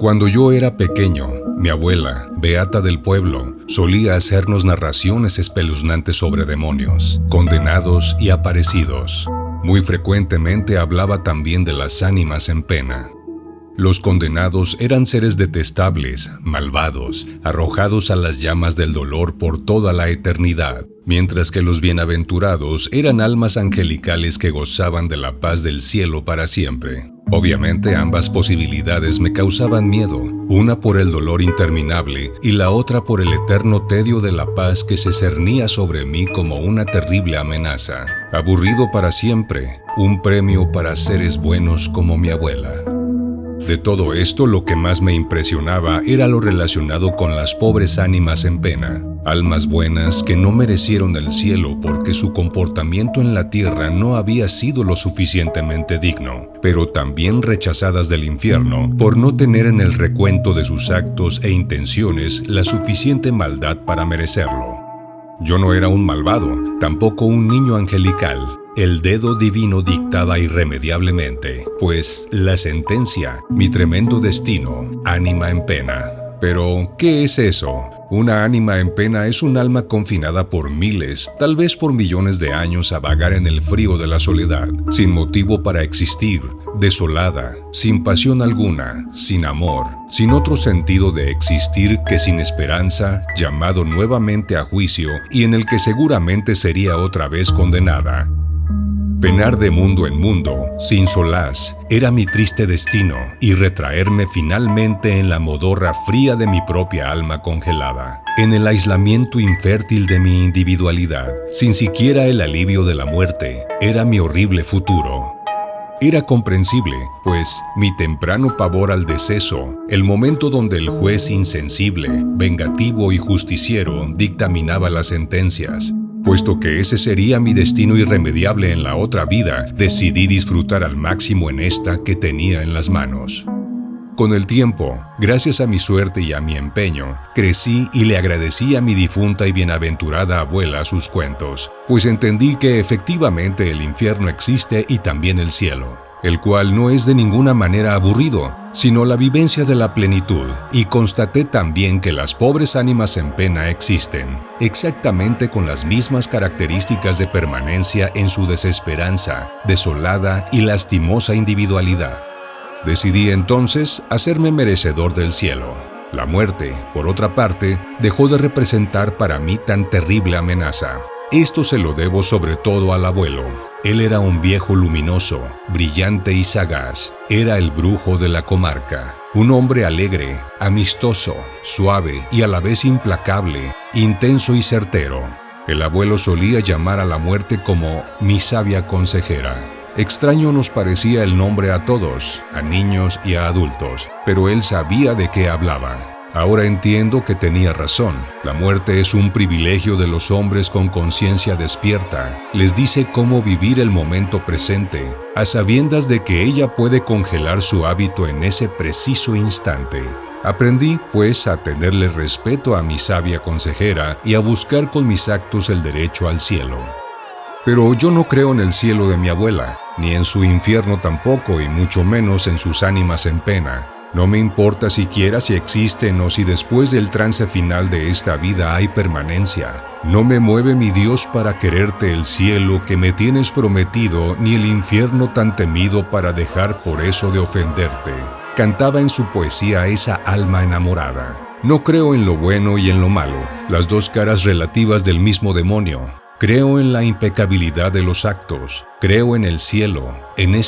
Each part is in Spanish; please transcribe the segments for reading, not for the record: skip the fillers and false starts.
Cuando yo era pequeño, mi abuela, beata del pueblo, solía hacernos narraciones espeluznantes sobre demonios, condenados y aparecidos. Muy frecuentemente hablaba también de las ánimas en pena. Los condenados eran seres detestables, malvados, arrojados a las llamas del dolor por toda la eternidad, mientras que los bienaventurados eran almas angelicales que gozaban de la paz del cielo para siempre. Obviamente ambas posibilidades me causaban miedo, una por el dolor interminable y la otra por el eterno tedio de la paz que se cernía sobre mí como una terrible amenaza. Aburrido para siempre, un premio para seres buenos como mi abuela. De todo esto, lo que más me impresionaba era lo relacionado con las pobres ánimas en pena, almas buenas que no merecieron el cielo porque su comportamiento en la tierra no había sido lo suficientemente digno, pero también rechazadas del infierno por no tener en el recuento de sus actos e intenciones la suficiente maldad para merecerlo. Yo no era un malvado, tampoco un niño angelical. El dedo divino dictaba irremediablemente, pues la sentencia, mi tremendo destino, ánima en pena. Pero, ¿qué es eso? Una ánima en pena es un alma confinada por miles, tal vez por millones de años a vagar en el frío de la soledad, sin motivo para existir, desolada, sin pasión alguna, sin amor, sin otro sentido de existir que sin esperanza, llamado nuevamente a juicio y en el que seguramente sería otra vez condenada. Penar de mundo en mundo, sin solaz, era mi triste destino, y retraerme finalmente en la modorra fría de mi propia alma congelada, en el aislamiento infértil de mi individualidad, sin siquiera el alivio de la muerte, era mi horrible futuro. Era comprensible, pues mi temprano pavor al deceso, el momento donde el juez insensible, vengativo y justiciero dictaminaba las sentencias. Puesto que ese sería mi destino irremediable en la otra vida, decidí disfrutar al máximo en esta que tenía en las manos. Con el tiempo, gracias a mi suerte y a mi empeño, crecí y le agradecí a mi difunta y bienaventurada abuela sus cuentos, pues entendí que efectivamente el infierno existe y también el cielo, el cual no es de ninguna manera aburrido, sino la vivencia de la plenitud, y constaté también que las pobres ánimas en pena existen, exactamente con las mismas características de permanencia en su desesperanza, desolada y lastimosa individualidad. Decidí entonces hacerme merecedor del cielo. La muerte, por otra parte, dejó de representar para mí tan terrible amenaza. Esto se lo debo sobre todo al abuelo. Él era un viejo luminoso, brillante y sagaz. Era el brujo de la comarca. Un hombre alegre, amistoso, suave y a la vez implacable, intenso y certero. El abuelo solía llamar a la muerte como mi sabia consejera. Extraño nos parecía el nombre a todos, a niños y a adultos, pero él sabía de qué hablaba. Ahora entiendo que tenía razón. La muerte es un privilegio de los hombres con conciencia despierta. Les dice cómo vivir el momento presente, a sabiendas de que ella puede congelar su hábito en ese preciso instante. Aprendí, pues, a tenerle respeto a mi sabia consejera y a buscar con mis actos el derecho al cielo. Pero yo no creo en el cielo de mi abuela, ni en su infierno tampoco, y mucho menos en sus ánimas en pena. No me importa siquiera si existen o si después del trance final de esta vida hay permanencia. No me mueve mi Dios para quererte el cielo que me tienes prometido, ni el infierno tan temido para dejar por eso de ofenderte. Cantaba en su poesía esa alma enamorada. No creo en lo bueno y en lo malo, las dos caras relativas del mismo demonio. Creo en la impecabilidad de los actos, creo en el cielo, en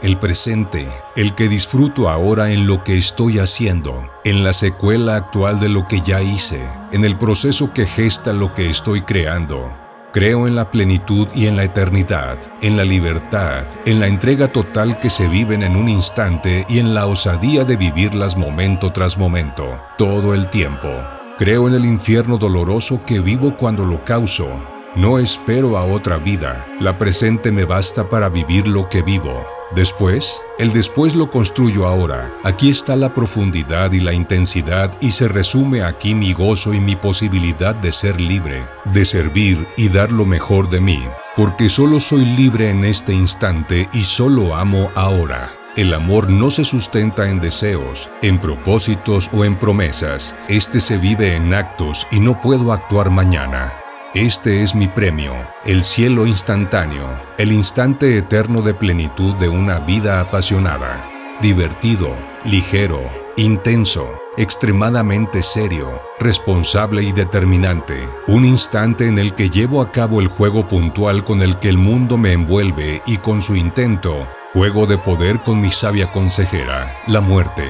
el presente, el que disfruto ahora en lo que estoy haciendo, en la secuela actual de lo que ya hice, en el proceso que gesta lo que estoy creando. Creo en la plenitud y en la eternidad, en la libertad, en la entrega total que se viven en un instante y en la osadía de vivirlas momento tras momento, todo el tiempo. Creo en el infierno doloroso que vivo cuando lo causo. No espero a otra vida, la presente me basta para vivir lo que vivo. Después, el después lo construyo ahora. Aquí está la profundidad y la intensidad y se resume aquí mi gozo y mi posibilidad de ser libre, de servir y dar lo mejor de mí. Porque solo soy libre en este instante y solo amo ahora. El amor no se sustenta en deseos, en propósitos o en promesas. Este se vive en actos y no puedo actuar mañana. Este es mi premio, el cielo instantáneo, el instante eterno de plenitud de una vida apasionada, divertido, ligero, intenso, extremadamente serio, responsable y determinante. Un instante en el que llevo a cabo el juego puntual con el que el mundo me envuelve y con su intento, juego de poder con mi sabia consejera, la muerte.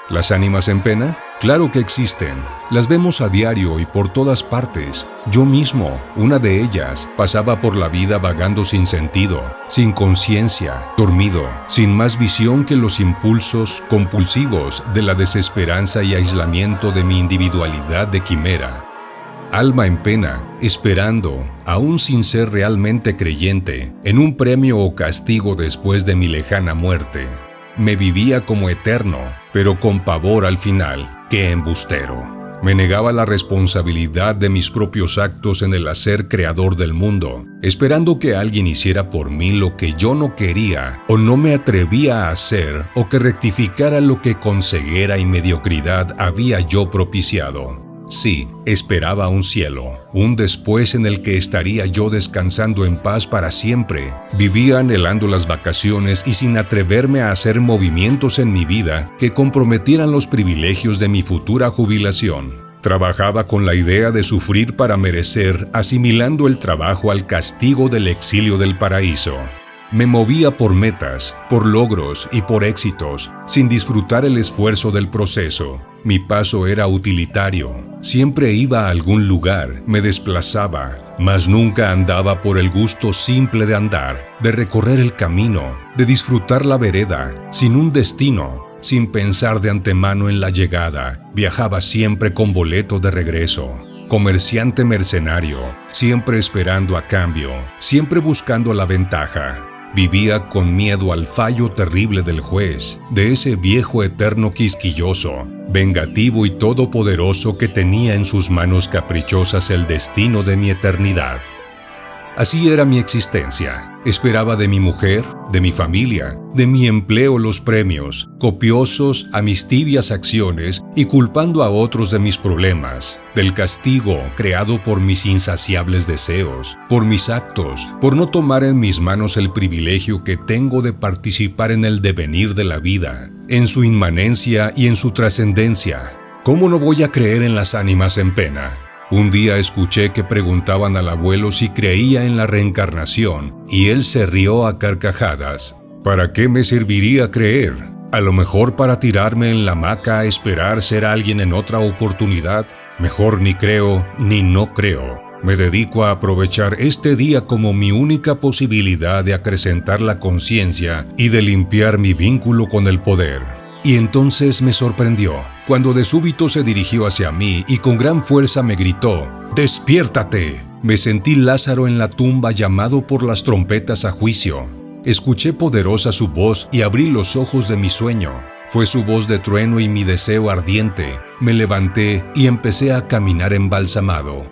¿Las ánimas en pena? Claro que existen. Las vemos a diario y por todas partes. Yo mismo, una de ellas, pasaba por la vida vagando sin sentido, sin conciencia, dormido, sin más visión que los impulsos compulsivos de la desesperanza y aislamiento de mi individualidad de quimera. Alma en pena, esperando, aún sin ser realmente creyente, en un premio o castigo después de mi lejana muerte. Me vivía como eterno, pero con pavor al final, que embustero. Me negaba la responsabilidad de mis propios actos en el hacer creador del mundo, esperando que alguien hiciera por mí lo que yo no quería o no me atrevía a hacer, o que rectificara lo que con ceguera y mediocridad había yo propiciado. Sí, esperaba un cielo, un después en el que estaría yo descansando en paz para siempre. Vivía anhelando las vacaciones y sin atreverme a hacer movimientos en mi vida que comprometieran los privilegios de mi futura jubilación. Trabajaba con la idea de sufrir para merecer, asimilando el trabajo al castigo del exilio del paraíso. Me movía por metas, por logros y por éxitos, sin disfrutar el esfuerzo del proceso. Mi paso era utilitario. Siempre iba a algún lugar, me desplazaba, mas nunca andaba por el gusto simple de andar, de recorrer el camino, de disfrutar la vereda, sin un destino, sin pensar de antemano en la llegada. Viajaba siempre con boleto de regreso. Comerciante mercenario, siempre esperando a cambio, siempre buscando la ventaja. Vivía con miedo al fallo terrible del juez, de ese viejo eterno quisquilloso, vengativo y todopoderoso que tenía en sus manos caprichosas el destino de mi eternidad. Así era mi existencia. Esperaba de mi mujer, de mi familia, de mi empleo los premios, copiosos a mis tibias acciones y culpando a otros de mis problemas, del castigo creado por mis insaciables deseos, por mis actos, por no tomar en mis manos el privilegio que tengo de participar en el devenir de la vida, en su inmanencia y en su trascendencia. ¿Cómo no voy a creer en las ánimas en pena? Un día escuché que preguntaban al abuelo si creía en la reencarnación, y él se rió a carcajadas. ¿Para qué me serviría creer? A lo mejor para tirarme en la hamaca a esperar ser alguien en otra oportunidad. Mejor ni creo ni no creo. Me dedico a aprovechar este día como mi única posibilidad de acrecentar la conciencia y de limpiar mi vínculo con el poder. Y entonces me sorprendió, cuando de súbito se dirigió hacia mí y con gran fuerza me gritó: ¡Despiértate! Me sentí Lázaro en la tumba llamado por las trompetas a juicio. Escuché poderosa su voz y abrí los ojos de mi sueño. Fue su voz de trueno y mi deseo ardiente. Me levanté y empecé a caminar embalsamado.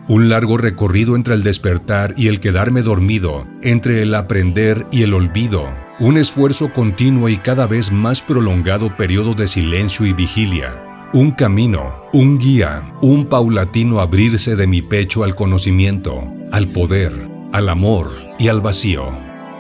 Un largo recorrido entre el despertar y el quedarme dormido, entre el aprender y el olvido. Un esfuerzo continuo y cada vez más prolongado periodo de silencio y vigilia. Un camino, un guía, un paulatino abrirse de mi pecho al conocimiento, al poder, al amor y al vacío.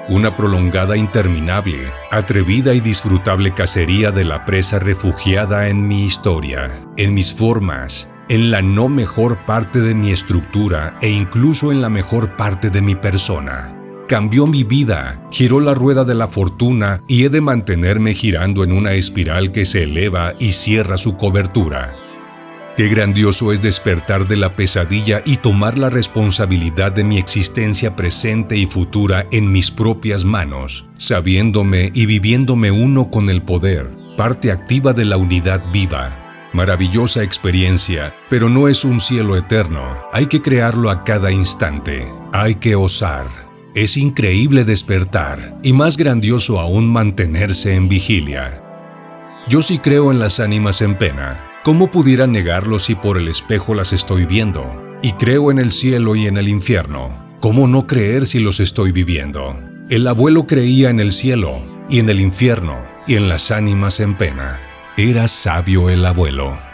Una prolongada, interminable, atrevida y disfrutable cacería de la presa refugiada en mi historia, en mis formas, en la no mejor parte de mi estructura e incluso en la mejor parte de mi persona. Cambió mi vida, giró la rueda de la fortuna y he de mantenerme girando en una espiral que se eleva y cierra su cobertura. Qué grandioso es despertar de la pesadilla y tomar la responsabilidad de mi existencia presente y futura en mis propias manos, sabiéndome y viviéndome uno con el poder, parte activa de la unidad viva. Maravillosa experiencia, pero no es un cielo eterno. Hay que crearlo a cada instante. Hay que osar. Es increíble despertar, y más grandioso aún mantenerse en vigilia. Yo sí creo en las ánimas en pena. ¿Cómo pudiera negarlo si por el espejo las estoy viendo? Y creo en el cielo y en el infierno. ¿Cómo no creer si los estoy viviendo? El abuelo creía en el cielo, y en el infierno, y en las ánimas en pena. Era sabio el abuelo.